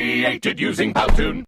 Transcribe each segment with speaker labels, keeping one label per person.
Speaker 1: created using Powtoon.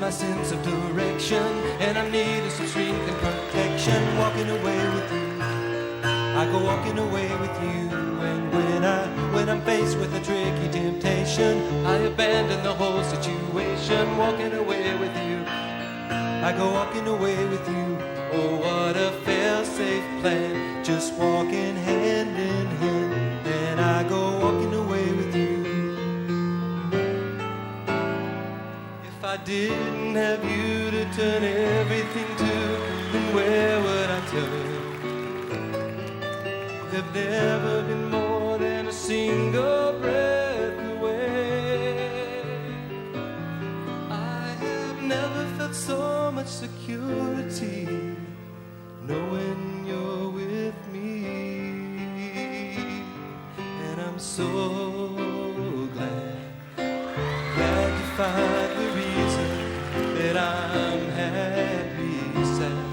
Speaker 2: my sense of direction, and I needed some strength and protection. Walking away with you, I go walking away with you. And when I'm faced with a tricky temptation, I abandon the whole situation. Walking away with you, I go walking away with you. Oh, what a fail-safe plan, just walking hand in hand. And I go walking away with you. If I didn't have you to turn everything to, then where would I turn? There've never been more than a single breath away. I have never felt so much security knowing you're with me. And I'm so glad to find the reason that I'm happy sad,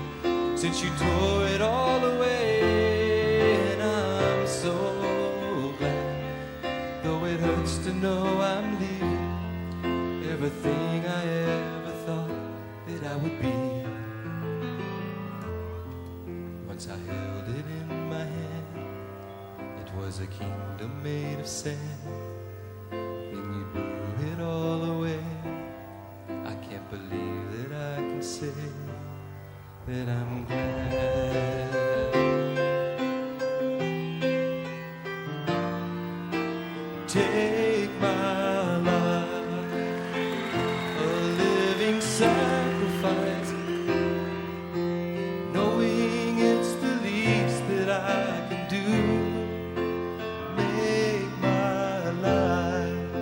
Speaker 2: since you tore it all away. And I'm so glad, though it hurts to know I'm leaving everything I ever thought that I would be. Once I held it in my hand, it was a kingdom made of sand. Then you blew it all away. I can't believe that I can say that I'm glad. Take my life, a living sacrifice, knowing it's the least that I can do. Make my life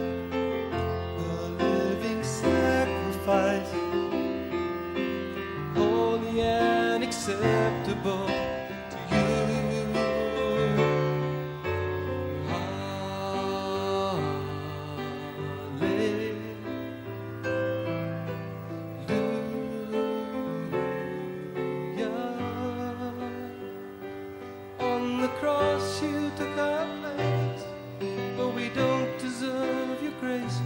Speaker 2: a living sacrifice, holy and acceptable to you. On the cross you took our place, but we don't deserve your grace.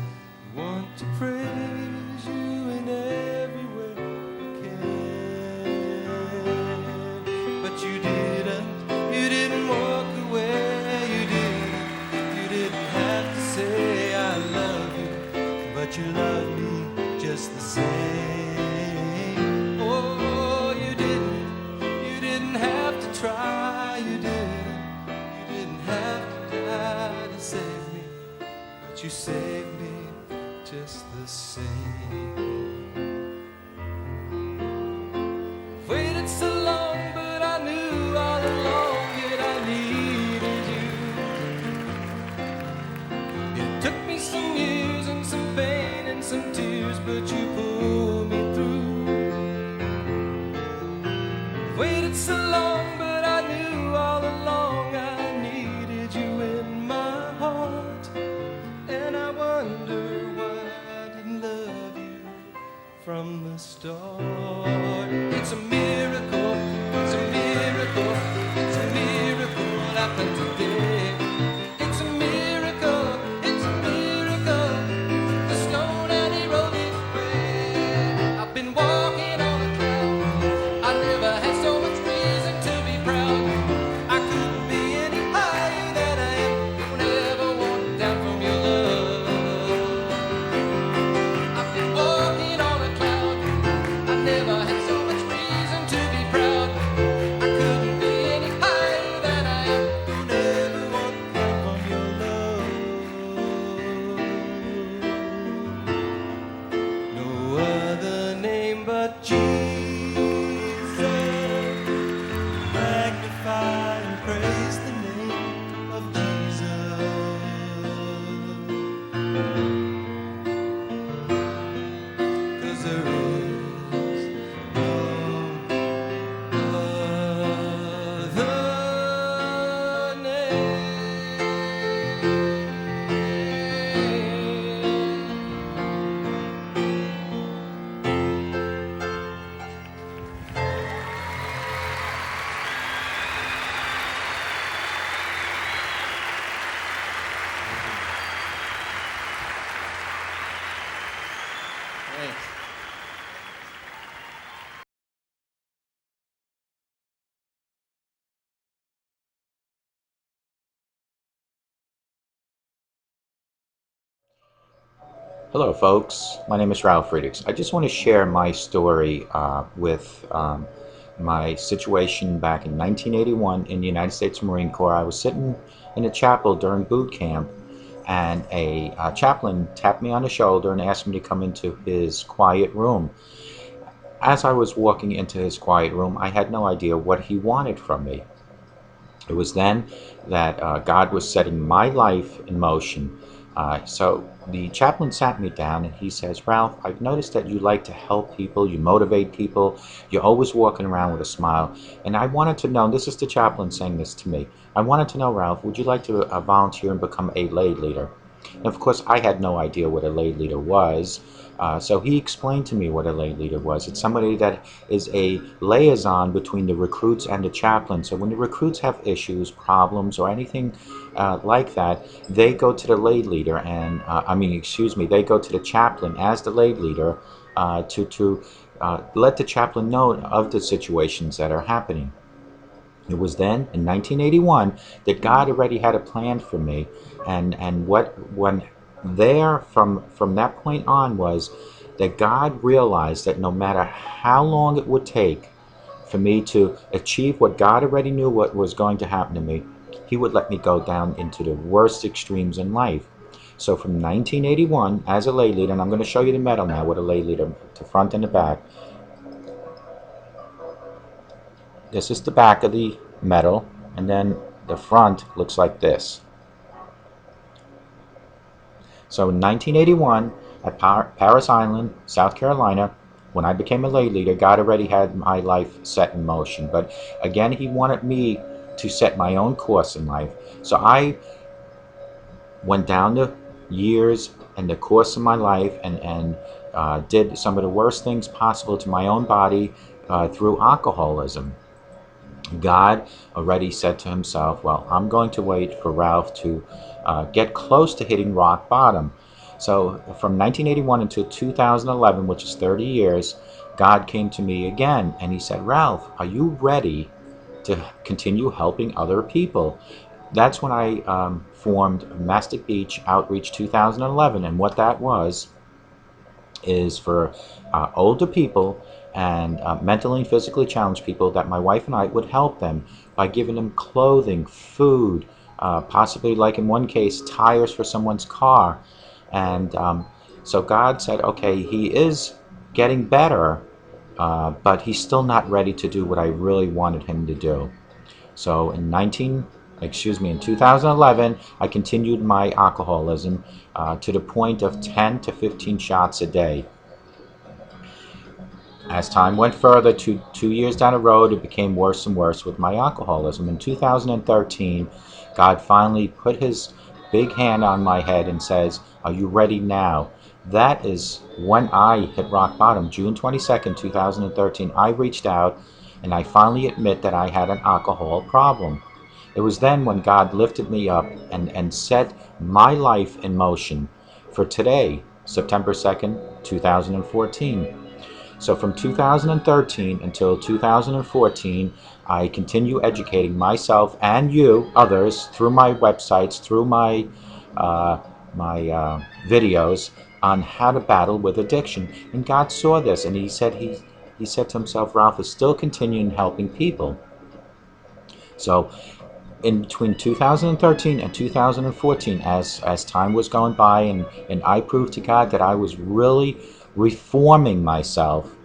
Speaker 2: We want to praise you in every way we can. But you didn't walk away. You didn't have to say I love you, but you love me just the same. Oh, you didn't have to try. You didn't have to die to save me, but you saved me just the same. Waited so long, but I knew all along that I needed you. It took me some years and some pain and some tears, but you pulled me through. Waited so long, but I knew all along I needed you in my heart. And I wonder why I didn't love you from the start. It's a miracle, it's a miracle, it's a miracle happened today. It's a miracle, it's a miracle, the stone and he rolled it away. I've been walking on a cloud, I never had so much reason to be proud. I couldn't be any higher than I am, don't ever walk down from your love. I've been walking on a cloud, I never had
Speaker 3: Hello folks, my name is Ralf Friedrichs. I just want to share my story with my situation back in 1981 in the United States Marine Corps. I was sitting in a chapel during boot camp, and a chaplain tapped me on the shoulder and asked me to come into his quiet room. As I was walking into his quiet room, I had no idea what he wanted from me. It was then that God was setting my life in motion. So the chaplain sat me down and he says, Ralph, I've noticed that you like to help people, you motivate people, you're always walking around with a smile. And I wanted to know, this is the chaplain saying this to me, I wanted to know, Ralph, would you like to volunteer and become a lay leader? And of course, I had no idea what a lay leader was. So he explained to me what a lay leader was. It's somebody that is a liaison between the recruits and the chaplain. So when the recruits have issues, problems, or anything like that, they go to the lay leader, and they go to the chaplain as the lay leader to let the chaplain know of the situations that are happening. It was then in 1981 that God already had a plan for me, and when there from that point on was that God realized that no matter how long it would take for me to achieve what God already knew what was going to happen to me, He would let me go down into the worst extremes in life. So from 1981 as a lay leader, and I'm going to show you the medal now with a lay leader, the front and the back. This is the back of the medal, and then the front looks like this. So in 1981, at Paris Island, South Carolina, when I became a lay leader, God already had my life set in motion. But again, He wanted me to set my own course in life. So I went down the years and the course of my life, and did some of the worst things possible to my own body through alcoholism. God already said to Himself, well, I'm going to wait for Ralph to get close to hitting rock bottom. So from 1981 until 2011, which is 30 years, God came to me again and He said, Ralph, are you ready to continue helping other people? That's when I formed Mastic Beach Outreach 2011, and what that was is for older people and mentally and physically challenged people, that my wife and I would help them by giving them clothing, food, possibly, like in one case, tires for someone's car. And so God said, okay, he is getting better, but he's still not ready to do what I really wanted him to do. So in 2011, I continued my alcoholism to the point of 10 to 15 shots a day. As time went further, two years down the road, it became worse and worse with my alcoholism. In 2013, God finally put His big hand on my head and says, are you ready now? That is when I hit rock bottom. June 22nd, 2013, I reached out and I finally admit that I had an alcohol problem. It was then when God lifted me up and set my life in motion for today, September 2nd, 2014. So from 2013 until 2014, I continue educating myself and you, others, through my websites, through my videos on how to battle with addiction. And God saw this, and He said to Himself, Ralph is still continuing helping people. So in between 2013 and 2014, as time was going by, and I proved to God that I was really reforming myself,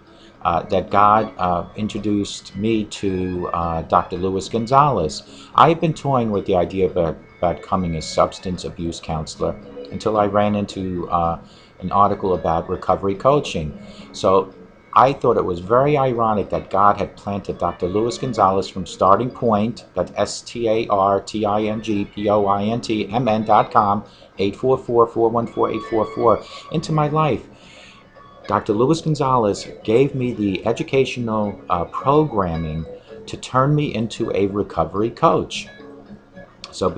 Speaker 3: that God introduced me to Dr. Luis Gonzalez. I had been toying with the idea about becoming a substance abuse counselor until I ran into an article about recovery coaching. So I thought it was very ironic that God had planted Dr. Luis Gonzalez from Starting Point, that's StartingPointMN.com, 844-414-8444, into my life. Dr. Luis Gonzalez gave me the educational programming to turn me into a recovery coach. So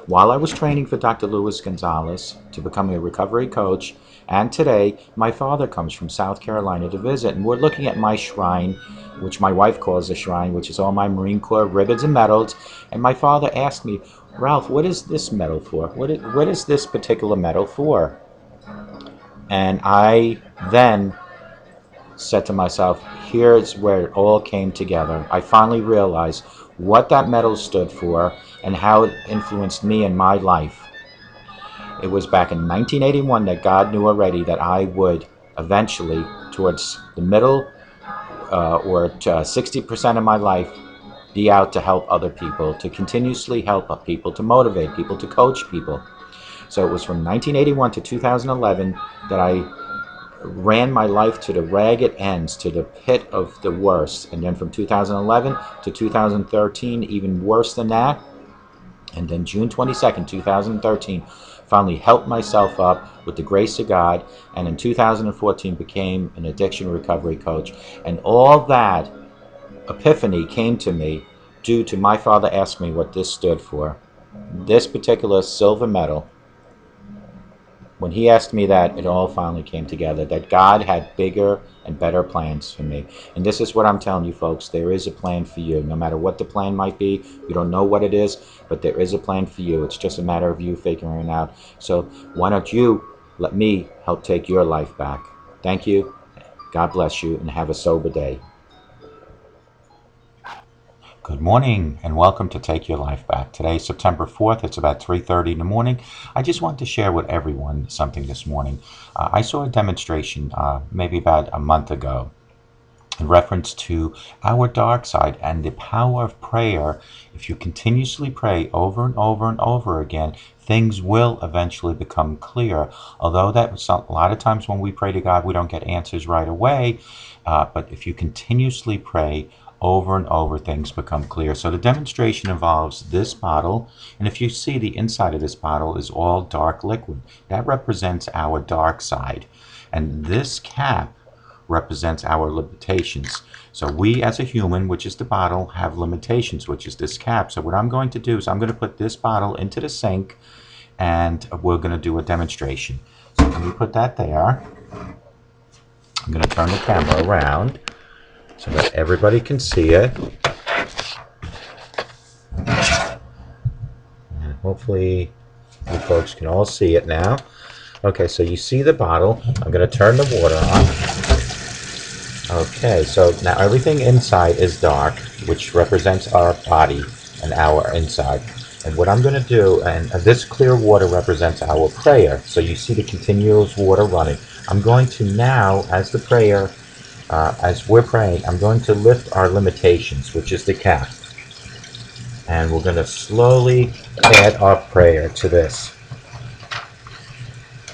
Speaker 3: while I was training for Dr. Luis Gonzalez to become a recovery coach, and today, my father comes from South Carolina to visit, and we're looking at my shrine, which my wife calls a shrine, which is all my Marine Corps ribbons and medals. And my father asked me, Ralph, what is this medal for? What is this particular medal for? And I then said to myself, here's where it all came together. I finally realized what that medal stood for and how it influenced me in my life. It was back in 1981 that God knew already that I would eventually, towards the middle or 60% of my life, be out to help other people, to continuously help people, to motivate people, to coach people. So it was from 1981 to 2011 that I ran my life to the ragged ends, to the pit of the worst. And then from 2011 to 2013, even worse than that. And then June 22nd, 2013, finally helped myself up with the grace of God. And in 2014 became an addiction recovery coach. And all that epiphany came to me due to my father asking me what this stood for. This particular silver medal. When he asked me that, it all finally came together, that God had bigger and better plans for me. And this is what I'm telling you, folks. There is a plan for you. No matter what the plan might be, you don't know what it is, but there is a plan for you. It's just a matter of you figuring it out. So why don't you let me help take your life back? Thank you. God bless you, and have a sober day. Good morning and welcome to Take Your Life Back. Today is September 4th. It's about 3:30 in the morning. I just wanted to share with everyone something this morning. I saw a demonstration maybe about a month ago in reference to our dark side and the power of prayer. If you continuously pray over and over and over again, things will eventually become clear. Although a lot of times when we pray to God, we don't get answers right away. But if you continuously pray over and over, things become clear. So the demonstration involves this bottle, and if you see, the inside of this bottle is all dark liquid. That represents our dark side. And this cap represents our limitations. So we as a human, which is the bottle, have limitations, which is this cap. So what I'm going to do is I'm going to put this bottle into the sink, and we're going to do a demonstration. So let me put that there. I'm going to turn the camera around so that everybody can see it. And hopefully you folks can all see it now. Okay, so you see the bottle. I'm going to turn the water on. Okay, so now everything inside is dark, which represents our body and our inside. And what I'm going to do, and this clear water represents our prayer. So you see the continuous water running. I'm going to now, as the prayer, as we're praying, I'm going to lift our limitations, which is the cap. And we're going to slowly add our prayer to this.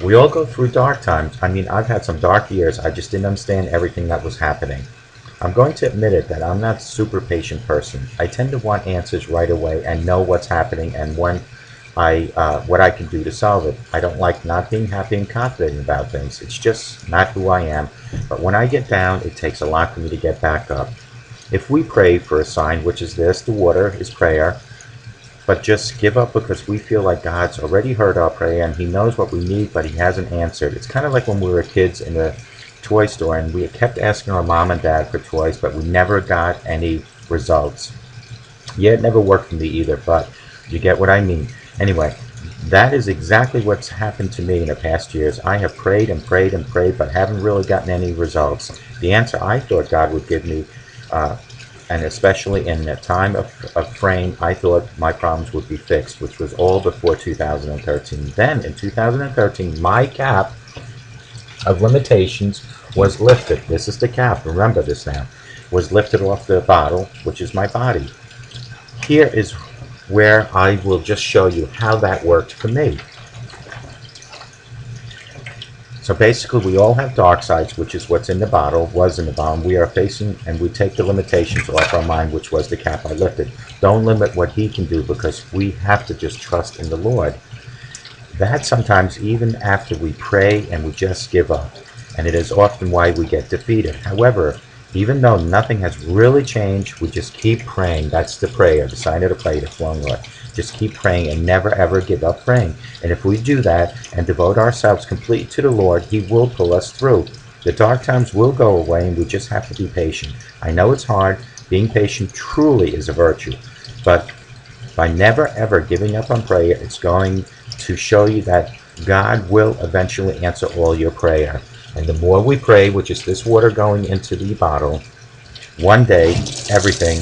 Speaker 3: We all go through dark times. I mean, I've had some dark years. I just didn't understand everything that was happening. I'm going to admit it that I'm not a super patient person. I tend to want answers right away and know what's happening and what I can do to solve it. I don't like not being happy and confident about things. It's just not who I am. But when I get down, it takes a lot for me to get back up. If we pray for a sign, which is this, the water is prayer, but just give up because we feel like God's already heard our prayer and He knows what we need, but He hasn't answered. It's kind of like when we were kids in the toy store and we kept asking our mom and dad for toys, but we never got any results. Yeah, it never worked for me either, but you get what I mean. Anyway, that is exactly what's happened to me in the past years. I have prayed and prayed and prayed, but haven't really gotten any results. The answer I thought God would give me, and especially in the time of frame, I thought my problems would be fixed, which was all before 2013. Then in 2013, my cap of limitations was lifted. This is the cap, remember this now, was lifted off the bottle, which is my body. Here is where I will just show you how that worked for me. So basically we all have dark sides, which is what's in the bottle, was in the bottle. We are facing, and we take the limitations off our mind, which was the cap I lifted. Don't limit what He can do, because we have to just trust in the Lord. That sometimes even after we pray and we just give up, and it is often why we get defeated. However, even though nothing has really changed, we just keep praying. That's the prayer, the sign of the prayer, the flowing Lord. Just keep praying and never ever give up praying. And if we do that and devote ourselves completely to the Lord, He will pull us through. The dark times will go away, and we just have to be patient. I know it's hard. Being patient truly is a virtue. But by never ever giving up on prayer, it's going to show you that God will eventually answer all your prayer. And the more we pray, which is this water going into the bottle, one day everything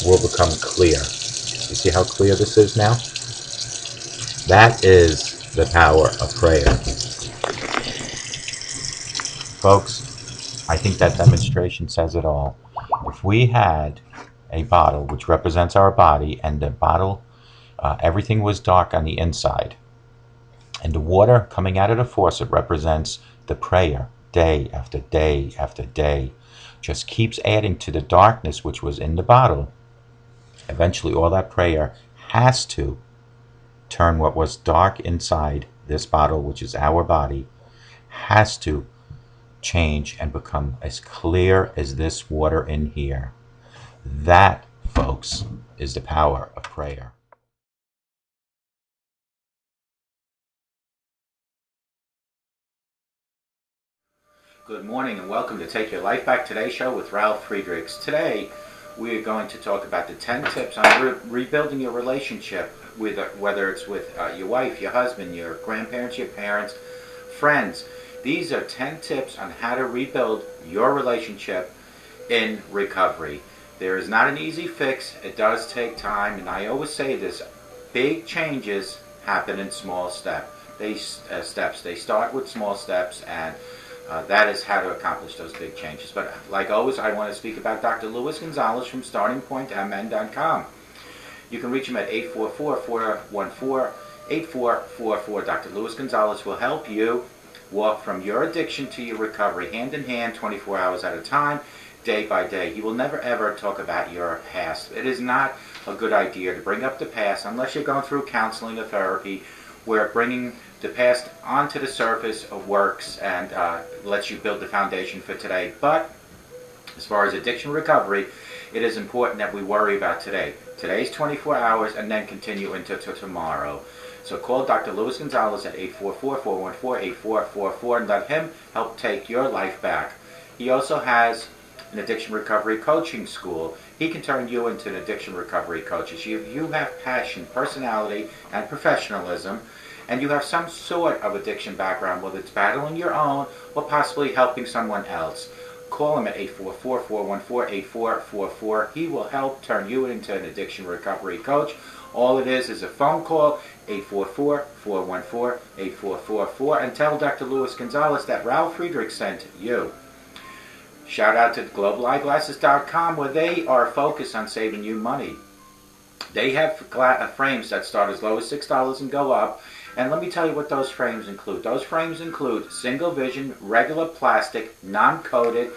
Speaker 3: will become clear. You see how clear this is now? That is the power of prayer. Folks, I think that demonstration says it all. If we had a bottle which represents our body, and the bottle, everything was dark on the inside, and the water coming out of the faucet represents the prayer day after day after day, just keeps adding to the darkness which was in the bottle. Eventually, all that prayer has to turn what was dark inside this bottle, which is our body, has to change and become as clear as this water in here. That, folks, is the power of prayer. Good morning and welcome to Take Your Life Back Today show with Ralf Friedrichs. Today we are going to talk about the 10 tips on rebuilding your relationship, with whether it's with your wife, your husband, your grandparents, your parents, friends. These are 10 tips on how to rebuild your relationship in recovery. There is not an easy fix. It does take time, and I always say this: big changes happen in small steps. They start with small steps, and that is how to accomplish those big changes. But like always, I want to speak about Dr. Luis Gonzalez from StartingPointMN.com. You can reach him at 844-414-8444. Dr. Luis Gonzalez will help you walk from your addiction to your recovery, hand in hand, 24 hours at a time, day by day. He will never ever talk about your past. It is not a good idea to bring up the past unless you're going through counseling or therapy, where bringing the past onto the surface works and lets you build the foundation for today. But as far as addiction recovery, it is important that we worry about today. Today's 24 hours and then continue into tomorrow. So call Dr. Luis Gonzalez at 844-414-8444 and let him help take your life back. He also has an addiction recovery coaching school. He can turn you into an addiction recovery coach. If you have passion, personality, and professionalism, and you have some sort of addiction background, whether it's battling your own or possibly helping someone else, call him at 844-414-8444. He will help turn you into an addiction recovery coach. All it is a phone call, 844-414-8444, and tell Dr. Luis Gonzalez that Ralf Friedrichs sent you. Shout out to globaleyeglasses.com, where they are focused on saving you money. They have frames that start as low as $6 and go up. And let me tell you what those frames include. Those frames include single vision, regular plastic, non-coated,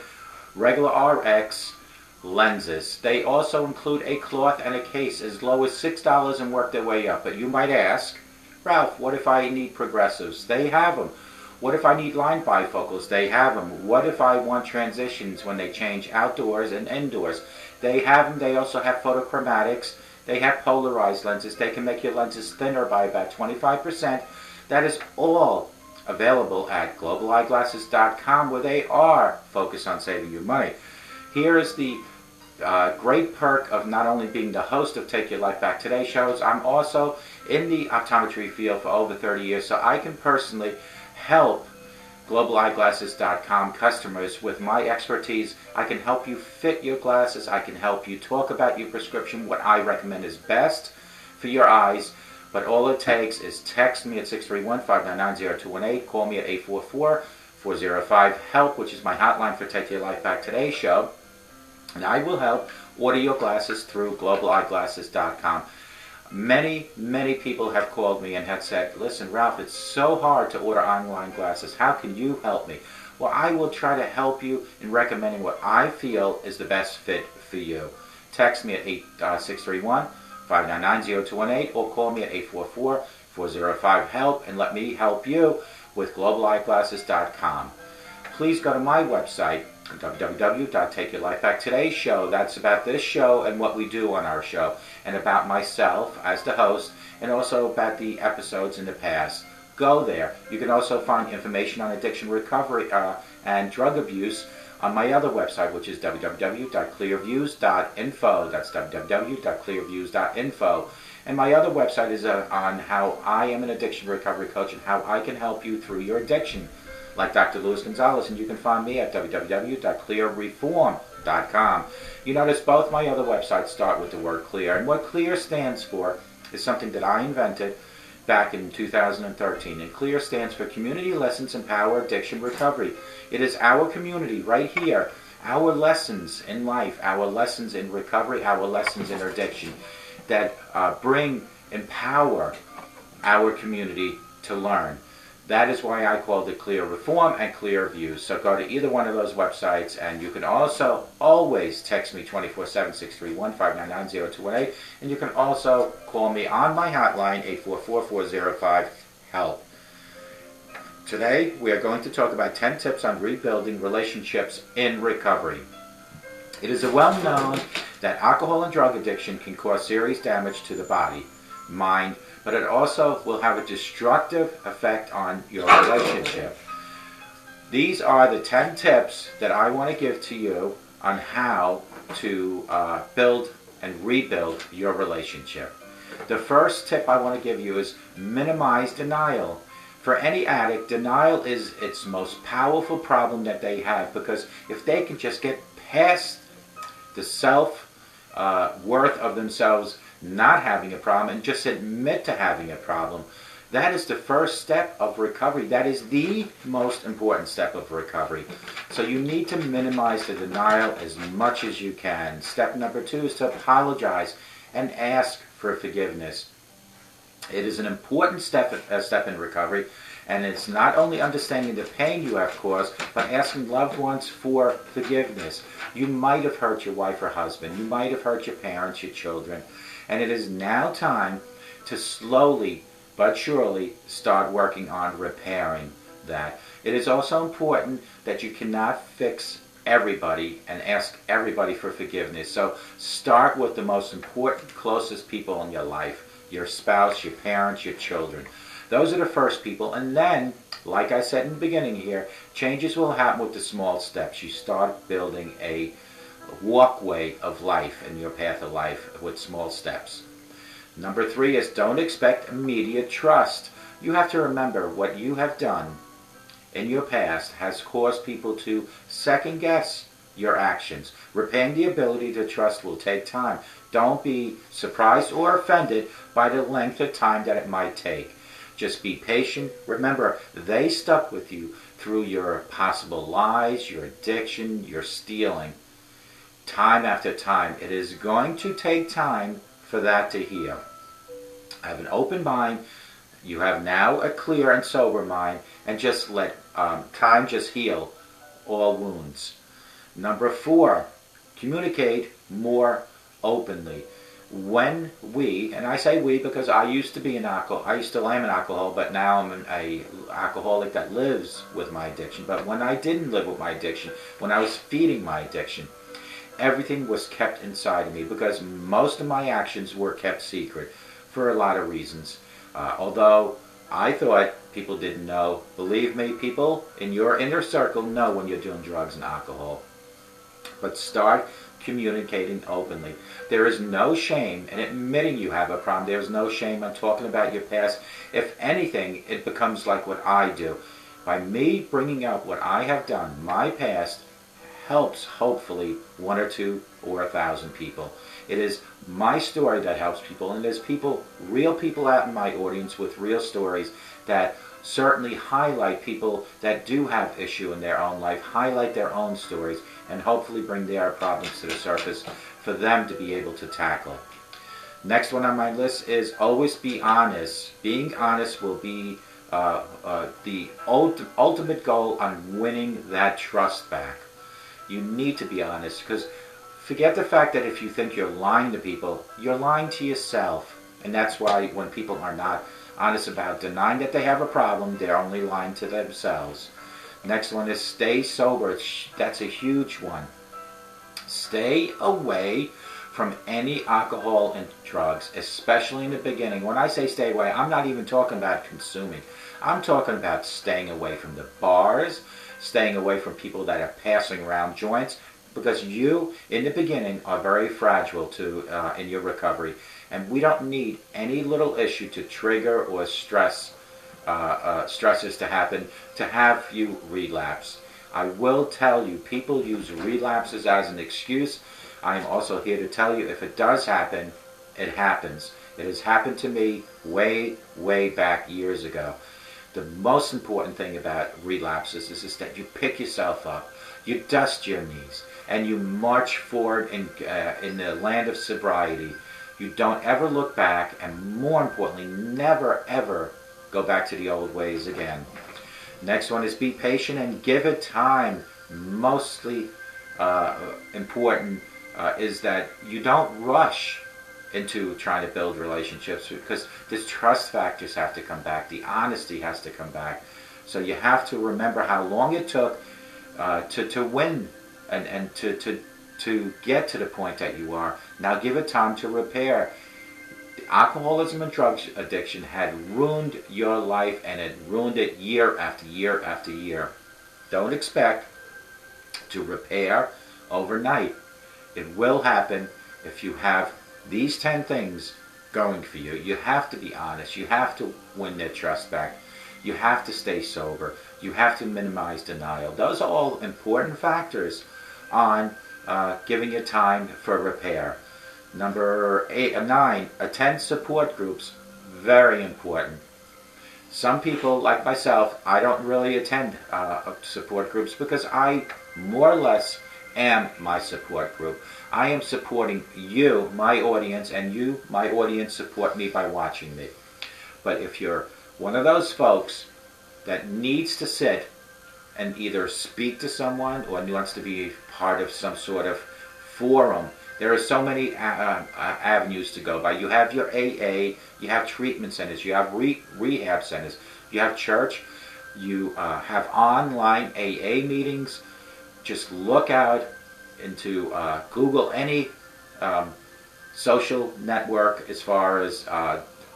Speaker 3: regular RX lenses. They also include a cloth and a case as low as $6 and work their way up. But you might ask, Ralph, what if I need progressives? They have them. What if I need line bifocals? They have them. What if I want transitions when they change outdoors and indoors? They have them. They also have photochromatics. They have polarized lenses. They can make your lenses thinner by about 25%. That is all available at globaleyeglasses.com, where they are focused on saving you money. Here is the great perk of not only being the host of Take Your Life Back Today shows, I'm also in the optometry field for over 30 years, so I can personally help globaleyeglasses.com customers with my expertise. I can help you fit your glasses. I can help you talk about your prescription, what I recommend is best for your eyes. But all it takes is text me at 631-599-0218, call me at 844-405-HELP, which is my hotline for Take Your Life Back Today show, and I will help order your glasses through globaleyeglasses.com. Many people have called me and have said, listen, Ralph, it's so hard to order online glasses. How can you help me? Well, I will try to help you in recommending what I feel is the best fit for you. Text me at 631-599-0218 or call me at 844-405-HELP and let me help you with globaleyeglasses.com. Please go to my website, www.takeyourlifebacktoday show. That's about this show and what we do on our show, and about myself as the host, and also about the episodes in the past. Go there. You can also find information on addiction recovery and drug abuse on my other website, which is www.clearviews.info. That's www.clearviews.info. And my other website is on how I am an addiction recovery coach and how I can help you through your addiction, like Dr. Luis Gonzalez, and you can find me at www.clearreform.com. You notice both my other websites start with the word clear, and what clear stands for is something that I invented back in 2013, and CLEAR stands for Community Lessons Empower Addiction Recovery. It is our community right here, our lessons in life, our lessons in recovery, our lessons in addiction that empower our community to learn. That is why I called it Clear Reform and Clear Views. So go to either one of those websites, and you can also always text me 24/7-631-599-0218, and you can also call me on my hotline 844-405-HELP. Today we are going to talk about 10 tips on rebuilding relationships in recovery. It is well known that alcohol and drug addiction can cause serious damage to the body, mind, but it also will have a destructive effect on your relationship. These are the 10 tips that I want to give to you on how to build and rebuild your relationship. The first tip I want to give you is minimize denial. For any addict, denial is its most powerful problem that they have, because if they can just get past the self-worth of themselves not having a problem and just admit to having a problem, that is the first step of recovery. That is the most important step of recovery. So you need to minimize the denial as much as you can. Step number 2 is to apologize and ask for forgiveness. It is an important step in recovery, and it's not only understanding the pain you have caused, but asking loved ones for forgiveness. You might have hurt your wife or husband. You might have hurt your parents, your children. And it is now time to slowly but surely start working on repairing that. It is also important that you cannot fix everybody and ask everybody for forgiveness. So start with the most important, closest people in your life. Your spouse, your parents, your children. Those are the first people, and then, like I said in the beginning here, changes will happen with the small steps. You start building a walkway of life in your path of life with small steps. Number 3 is don't expect immediate trust. You have to remember what you have done in your past has caused people to second guess your actions. Repaying the ability to trust will take time. Don't be surprised or offended by the length of time that it might take. Just be patient. Remember, they stuck with you through your possible lies, your addiction, your stealing. Time after time. It is going to take time for that to heal. Have an open mind. You have now a clear and sober mind, and just let time just heal all wounds. Number 4, communicate more openly. When we, and I say we because I used to be an alcoholic, I still am an alcoholic, but now I'm an alcoholic that lives with my addiction. But when I didn't live with my addiction, when I was feeding my addiction, everything was kept inside of me because most of my actions were kept secret for a lot of reasons. Although I thought people didn't know, believe me, people in your inner circle know when you're doing drugs and alcohol. But start communicating openly. There is no shame in admitting you have a problem. There is no shame in talking about your past. If anything, it becomes like what I do. By me bringing up what I have done, my past helps hopefully 1 or 2 or 1,000 people. It is my story that helps people, and there's people, real people out in my audience with real stories that certainly highlight people that do have issue in their own life, highlight their own stories, and hopefully bring their problems to the surface for them to be able to tackle. Next one on my list is always be honest. Being honest will be the ultimate goal on winning that trust back. You need to be honest, because forget the fact that if you think you're lying to people, you're lying to yourself. And that's why when people are not honest about denying that they have a problem, they're only lying to themselves. Next one is stay sober. That's a huge one. Stay away from any alcohol and drugs, especially in the beginning. When I say stay away, I'm not even talking about consuming. I'm talking about staying away from the bars, staying away from people that are passing around joints, because you, in the beginning, are very fragile in your recovery. And we don't need any little issue to trigger or stressors to happen to have you relapse. I will tell you, people use relapses as an excuse. I am also here to tell you, if it does happen, it happens. It has happened to me way, way back years ago. The most important thing about relapses is that you pick yourself up, you dust your knees, and you march forward in the land of sobriety. You don't ever look back, and more importantly, never ever go back to the old ways again. Next one is be patient and give it time. Mostly important is that you don't rush into trying to build relationships, because the trust factors have to come back, the honesty has to come back. So you have to remember how long it took to win and to get to the point that you are. Now give it time to repair. Alcoholism and drug addiction had ruined your life, and it ruined it year after year after year. Don't expect to repair overnight. It will happen if you have these 10 things going for you. You have to be honest. You have to win their trust back. You have to stay sober. You have to minimize denial. Those are all important factors on giving you time for repair. Number 9, attend support groups. Very important. Some people, like myself, I don't really attend support groups because I more or less am my support group. I am supporting you, my audience, and you, my audience, support me by watching me. But if you're one of those folks that needs to sit and either speak to someone or wants to be part of some sort of forum, there are so many avenues to go by. You have your AA, you have treatment centers, you have rehab centers, you have church, you have online AA meetings. Just look out into Google any social network as far as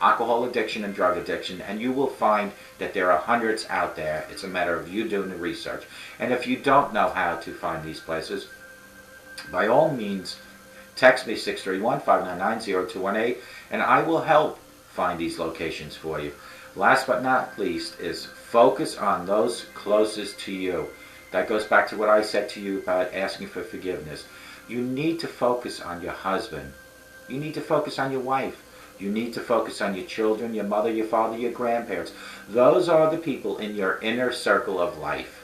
Speaker 3: alcohol addiction and drug addiction, and you will find that there are hundreds out there. It's a matter of you doing the research. And if you don't know how to find these places, by all means, text me 631-599-0218, and I will help find these locations for you. Last but not least is focus on those closest to you. That goes back to what I said to you about asking for forgiveness. You need to focus on your husband. You need to focus on your wife. You need to focus on your children, your mother, your father, your grandparents. Those are the people in your inner circle of life.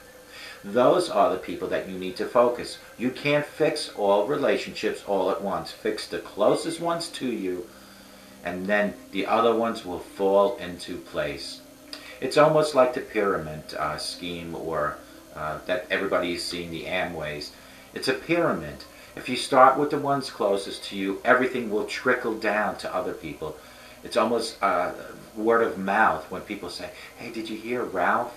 Speaker 3: Those are the people that you need to focus. You can't fix all relationships all at once. Fix the closest ones to you, and then the other ones will fall into place. It's almost like the pyramid scheme, or that everybody's seen, the Amways. It's a pyramid. If you start with the ones closest to you, everything will trickle down to other people. It's almost word of mouth when people say, "Hey, did you hear Ralph?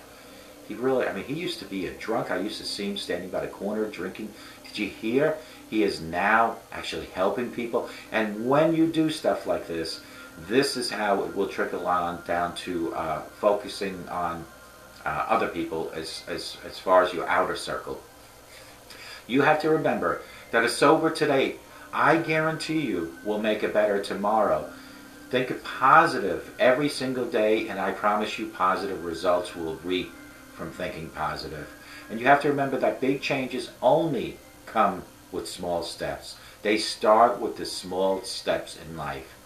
Speaker 3: He used to be a drunk. I used to see him standing by the corner drinking. Did you hear? He is now actually helping people." And when you do stuff like this, this is how it will trickle on down to focusing on other people as far as your outer circle. You have to remember that a sober today, I guarantee you, will make a better tomorrow. Think positive every single day, and I promise you positive results will reap from thinking positive. And you have to remember that big changes only come with small steps. They start with the small steps in life.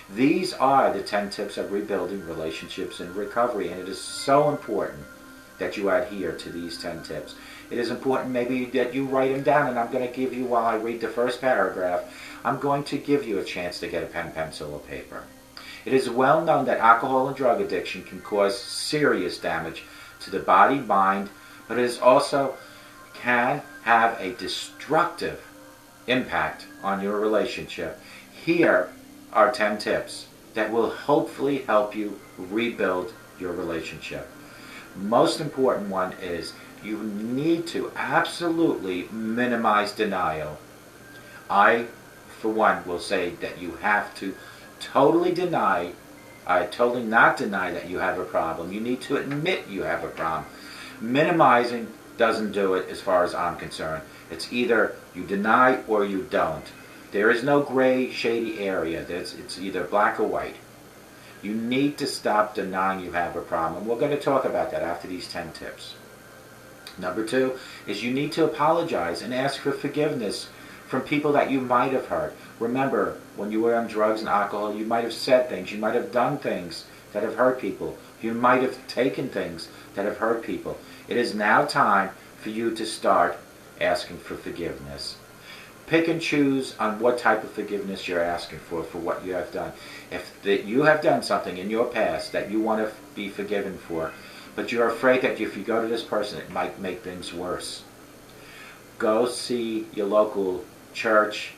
Speaker 3: These are the 10 tips of rebuilding relationships in recovery, and it is so important that you adhere to these 10 tips. It is important maybe that you write them down, and I'm going to give you, while I read the first paragraph, I'm going to give you a chance to get a pen, pencil, or paper. It is well known that alcohol and drug addiction can cause serious damage to the body, mind, but it is also can have a destructive impact on your relationship. Here are 10 tips that will hopefully help you rebuild your relationship. Most important one is you need to absolutely minimize denial. I, for one, will say that you have to totally not deny that you have a problem. You need to admit you have a problem. Minimizing doesn't do it as far as I'm concerned. It's either you deny or you don't. There is no gray, shady area. It's either black or white. You need to stop denying you have a problem. We're going to talk about that after these 10 tips. Number 2 is you need to apologize and ask for forgiveness from people that you might have hurt. Remember, when you were on drugs and alcohol, you might have said things, you might have done things that have hurt people. You might have taken things that have hurt people. It is now time for you to start asking for forgiveness. Pick and choose on what type of forgiveness you're asking for what you have done. If you have done something in your past that you want to be forgiven for, but you're afraid that if you go to this person, it might make things worse, go see your local church.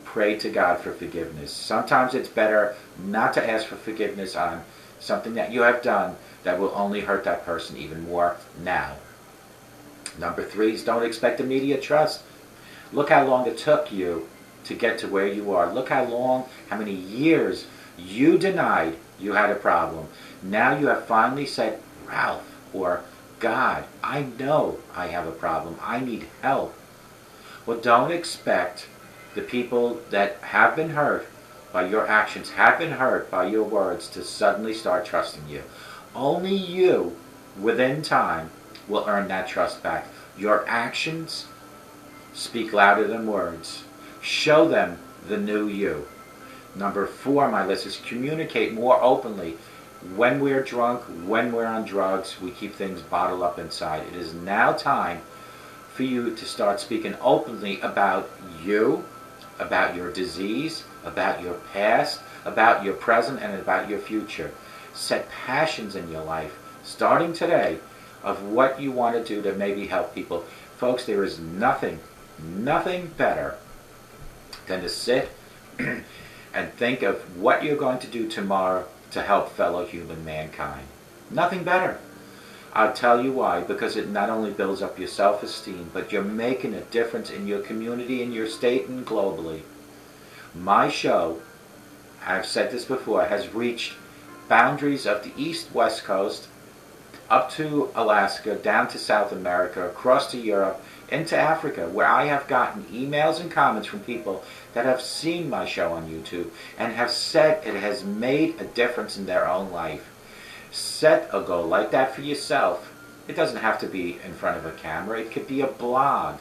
Speaker 3: Pray to God for forgiveness. Sometimes it's better not to ask for forgiveness on something that you have done that will only hurt that person even more now. Number 3 is don't expect immediate trust. Look how long it took you to get to where you are. Look how many years you denied you had a problem. Now you have finally said, Ralph, or God, I know I have a problem. I need help. Well, don't expect the people that have been hurt by your actions, have been hurt by your words, to suddenly start trusting you. Only you, within time, will earn that trust back. Your actions speak louder than words. Show them the new you. Number 4 on my list is communicate more openly. When we're drunk, when we're on drugs, we keep things bottled up inside. It is now time for you to start speaking openly about you, about your disease, about your past, about your present, and about your future. Set passions in your life, starting today, of what you want to do to maybe help people. Folks, there is nothing better than to sit and think of what you're going to do tomorrow to help fellow human mankind. Nothing better. I'll tell you why. Because it not only builds up your self-esteem, but you're making a difference in your community, in your state, and globally. My show, I've said this before, has reached boundaries of the East-West Coast, up to Alaska, down to South America, across to Europe, into Africa, where I have gotten emails and comments from people that have seen my show on YouTube and have said it has made a difference in their own life. Set a goal like that for yourself. It doesn't have to be in front of a camera. It could be a blog.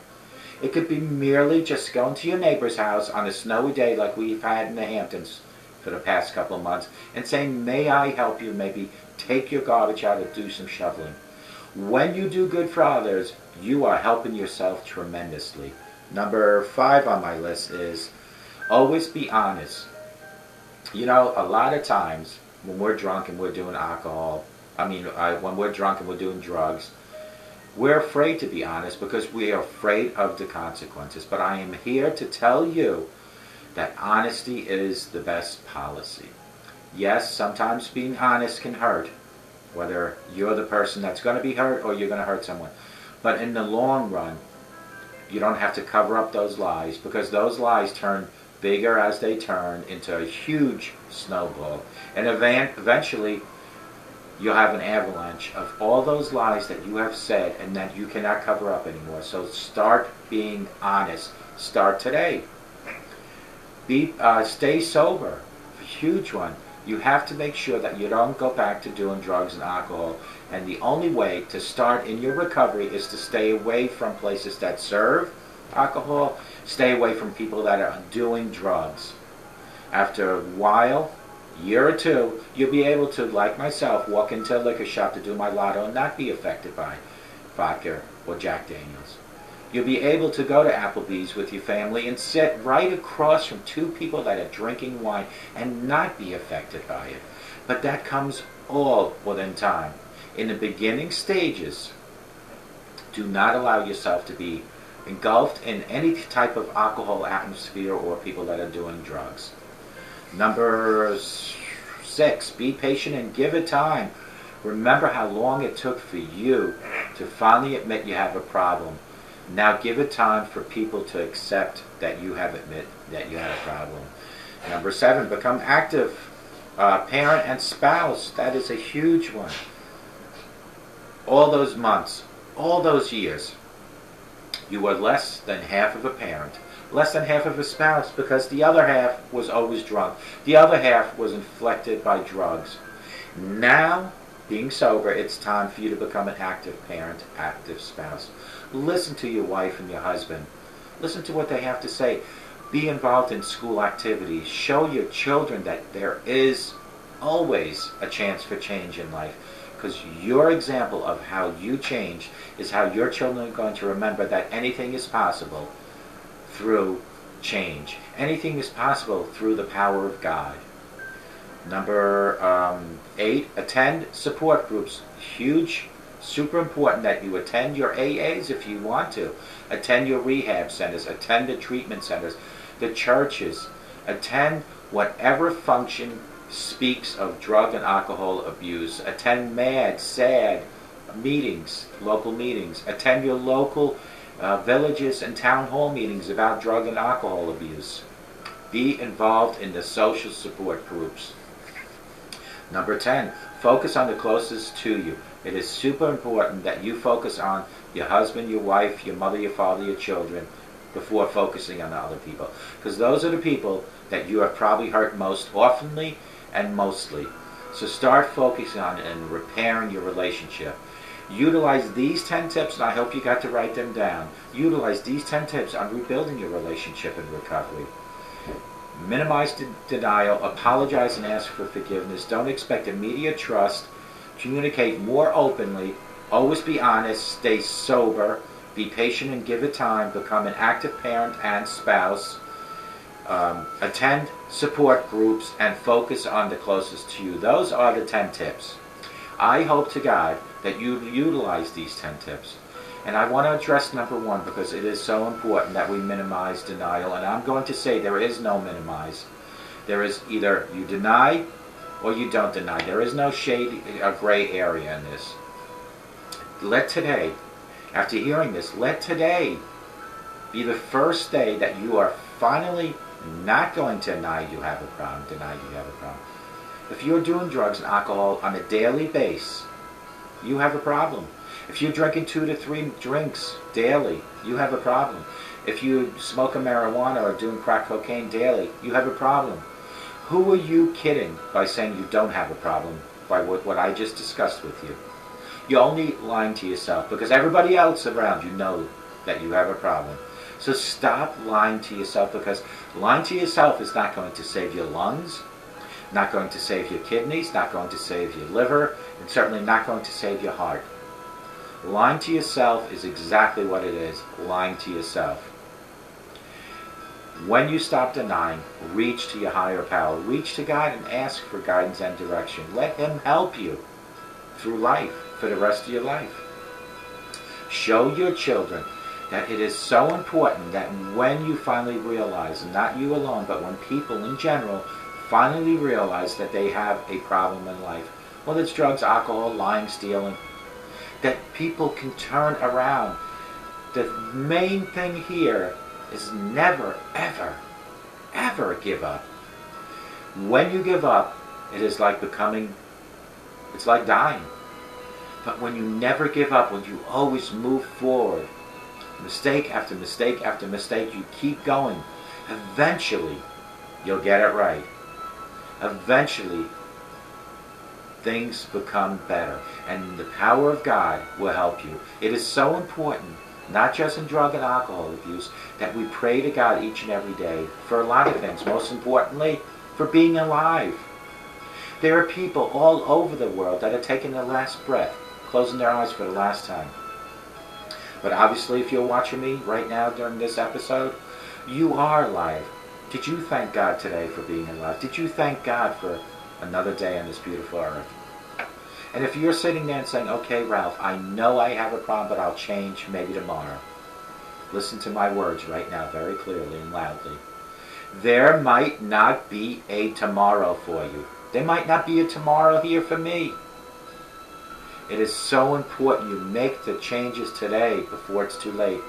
Speaker 3: It could be merely just going to your neighbor's house on a snowy day like we've had in the Hamptons for the past couple of months and saying, may I help you maybe take your garbage out or do some shoveling. When you do good for others, you are helping yourself tremendously. Number 5 on my list is always be honest. You know, a lot of times when we're drunk and we're doing when we're drunk and we're doing drugs, we're afraid to be honest because we are afraid of the consequences. But I am here to tell you that honesty is the best policy. Yes, sometimes being honest can hurt, whether you're the person that's going to be hurt or you're going to hurt someone. But in the long run, you don't have to cover up those lies, because those lies turn bigger as they turn into a huge snowball. And eventually, you'll have an avalanche of all those lies that you have said and that you cannot cover up anymore. So start being honest. Start today. Stay sober. A huge one. You have to make sure that you don't go back to doing drugs and alcohol. And the only way to start in your recovery is to stay away from places that serve alcohol. Stay away from people that are doing drugs. After a while, year or two, you'll be able to, like myself, walk into a liquor shop to do my lotto and not be affected by vodka or Jack Daniels. You'll be able to go to Applebee's with your family and sit right across from 2 people that are drinking wine and not be affected by it. But that comes all within time. In the beginning stages, do not allow yourself to be engulfed in any type of alcohol atmosphere or people that are doing drugs. Number 6, be patient and give it time. Remember how long it took for you to finally admit you have a problem. Now give it time for people to accept that you have admitted that you have a problem. Number 7, become active. Parent and spouse, that is a huge one. All those months, all those years, you were less than half of a parent. less than half of his spouse, because the other half was always drunk. The other half was inflected by drugs. Now, being sober, it's time for you to become an active parent, active spouse. Listen to your wife and your husband. Listen to what they have to say. Be involved in school activities. Show your children that there is always a chance for change in life. Because your example of how you change is how your children are going to remember that anything is possible through change. Anything is possible through the power of God. Number 8, attend support groups. Huge, super important that you attend your AAs if you want to. Attend your rehab centers. Attend the treatment centers, the churches. Attend whatever function speaks of drug and alcohol abuse. Attend MAD, SAD meetings, local meetings. Attend your local villages and town hall meetings about drug and alcohol abuse. Be involved in the social support groups. Number 10, focus on the closest to you. It is super important that you focus on your husband, your wife, your mother, your father, your children, before focusing on other people. Because those are the people that you have probably hurt most oftenly and mostly. So start focusing on and repairing your relationship. Utilize these 10 tips, and I hope you got to write them down. Utilize these 10 tips on rebuilding your relationship and recovery. Minimize denial, apologize and ask for forgiveness. Don't expect immediate trust. Communicate more openly. Always be honest. Stay sober. Be patient and give it time. Become an active parent and spouse. Attend support groups and focus on the closest to you. Those are the 10 tips. I hope to God that you utilize these 10 tips. And I want to address number 1 because it is so important that we minimize denial. And I'm going to say there is no minimize. There is either you deny or you don't deny. There is no shade or gray area in this. Let today, after hearing this, let today be the first day that you are finally not going to deny you have a problem. If you're doing drugs and alcohol on a daily basis, you have a problem. If you're drinking 2 to 3 drinks daily, you have a problem. If you smoke a marijuana or doing crack cocaine daily, you have a problem. Who are you kidding by saying you don't have a problem by what I just discussed with you? You're only lying to yourself because everybody else around you know that you have a problem. So stop lying to yourself, because lying to yourself is not going to save your lungs, not going to save your kidneys, not going to save your liver, and certainly not going to save your heart. Lying to yourself is exactly what it is, lying to yourself. When you stop denying, reach to your higher power. Reach to God and ask for guidance and direction. Let Him help you through life for the rest of your life. Show your children that it is so important that when you finally realize, and not you alone, but when people in general finally realize that they have a problem in life, whether it's drugs, alcohol, lying, stealing, that people can turn around. The main thing here is never, ever, ever give up. When you give up, it is like it's like dying. But when you never give up, when you always move forward, mistake after mistake after mistake, you keep going, eventually you'll get it right. Eventually things become better, and the power of God will help you. It is so important, not just in drug and alcohol abuse, that we pray to God each and every day for a lot of things. Most importantly, for being alive. There are people all over the world that are taking their last breath, closing their eyes for the last time. But obviously, if you're watching me right now during this episode, you are alive. Did you thank God today for being alive? Did you thank God for another day on this beautiful earth? And if you're sitting there and saying, okay, Ralph, I know I have a problem, but I'll change maybe tomorrow. Listen to my words right now very clearly and loudly. There might not be a tomorrow for you. There might not be a tomorrow here for me. It is so important you make the changes today before it's too late.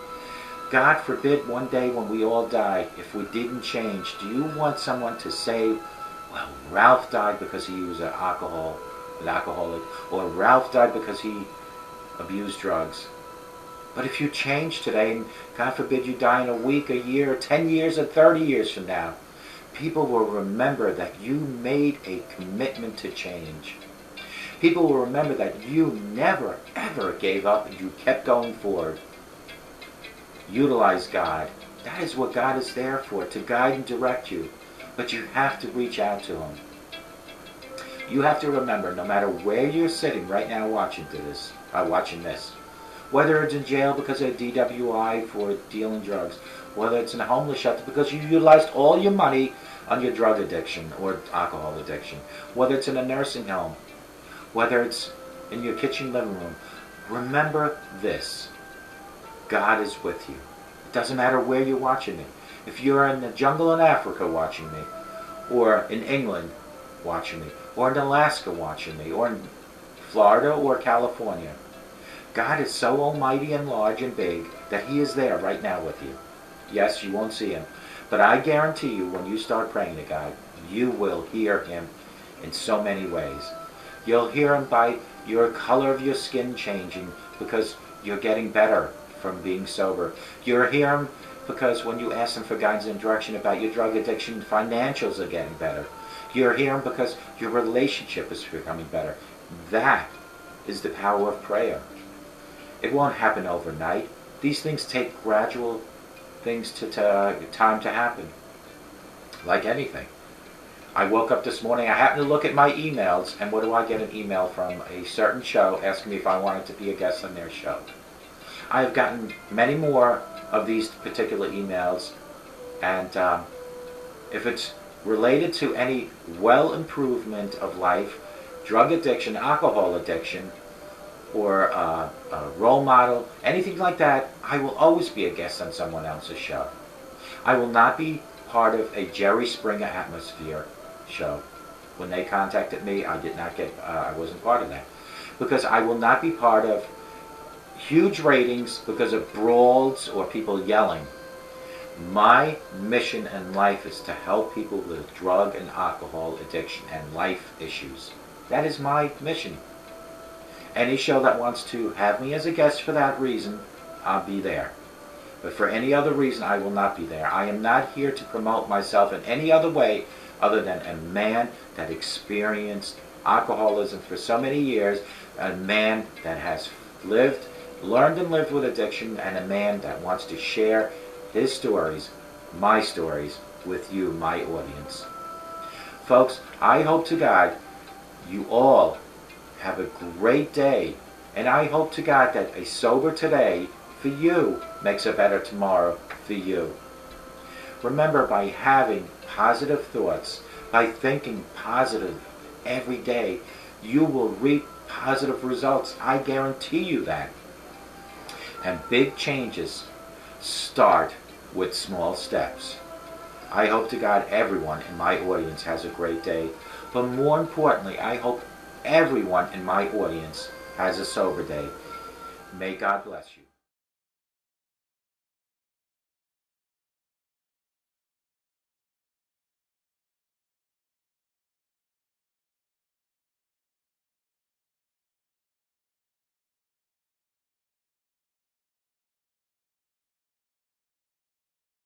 Speaker 3: God forbid one day when we all die, if we didn't change, do you want someone to say, well, Ralph died because he was an alcoholic, or Ralph died because he abused drugs? But if you change today, and God forbid you die in a week, a year, 10 years, or 30 years from now, people will remember that you made a commitment to change. People will remember that you never, ever gave up and you kept going forward. Utilize God. That is what God is there for, to guide and direct you. But you have to reach out to Him. You have to remember, no matter where you're sitting right now watching this, whether it's in jail because of DWI for dealing drugs, whether it's in a homeless shelter because you utilized all your money on your drug addiction or alcohol addiction, whether it's in a nursing home, whether it's in your kitchen living room, remember this: God is with you. It doesn't matter where you're watching me. If you're in the jungle in Africa watching me, or in England watching me, or in Alaska watching me, or in Florida or California, God is so almighty and large and big that He is there right now with you. Yes, you won't see Him, but I guarantee you when you start praying to God, you will hear Him in so many ways. You'll hear Him by your color of your skin changing because you're getting better from being sober. You'll hear Him because when you ask Him for guidance and direction about your drug addiction, financials are getting better. You'll hear Him because your relationship is becoming better. That is the power of prayer. It won't happen overnight. These things take gradual things to time to happen. Like anything. I woke up this morning, I happened to look at my emails, and what do I get? An email from a certain show asking me if I wanted to be a guest on their show. I've gotten many more of these particular emails, and if it's related to any improvement of life, drug addiction, alcohol addiction, or a role model, anything like that, I will always be a guest on someone else's show. I will not be part of a Jerry Springer atmosphere show. When they contacted me, I wasn't part of that. Because I will not be part of huge ratings because of brawls or people yelling. My mission in life is to help people with drug and alcohol addiction and life issues. That is my mission. Any show that wants to have me as a guest for that reason, I'll be there. But for any other reason, I will not be there. I am not here to promote myself in any other way other than a man that experienced alcoholism for so many years, a man that has learned and lived with addiction, and a man that wants to share his stories, my stories, with you, my audience. Folks, I hope to God you all have a great day, and I hope to God that a sober today for you makes a better tomorrow for you. Remember, by having positive thoughts, by thinking positive every day, you will reap positive results. I guarantee you that. And big changes start with small steps. I hope to God everyone in my audience has a great day, but more importantly, I hope everyone in my audience has a sober day. May God bless you.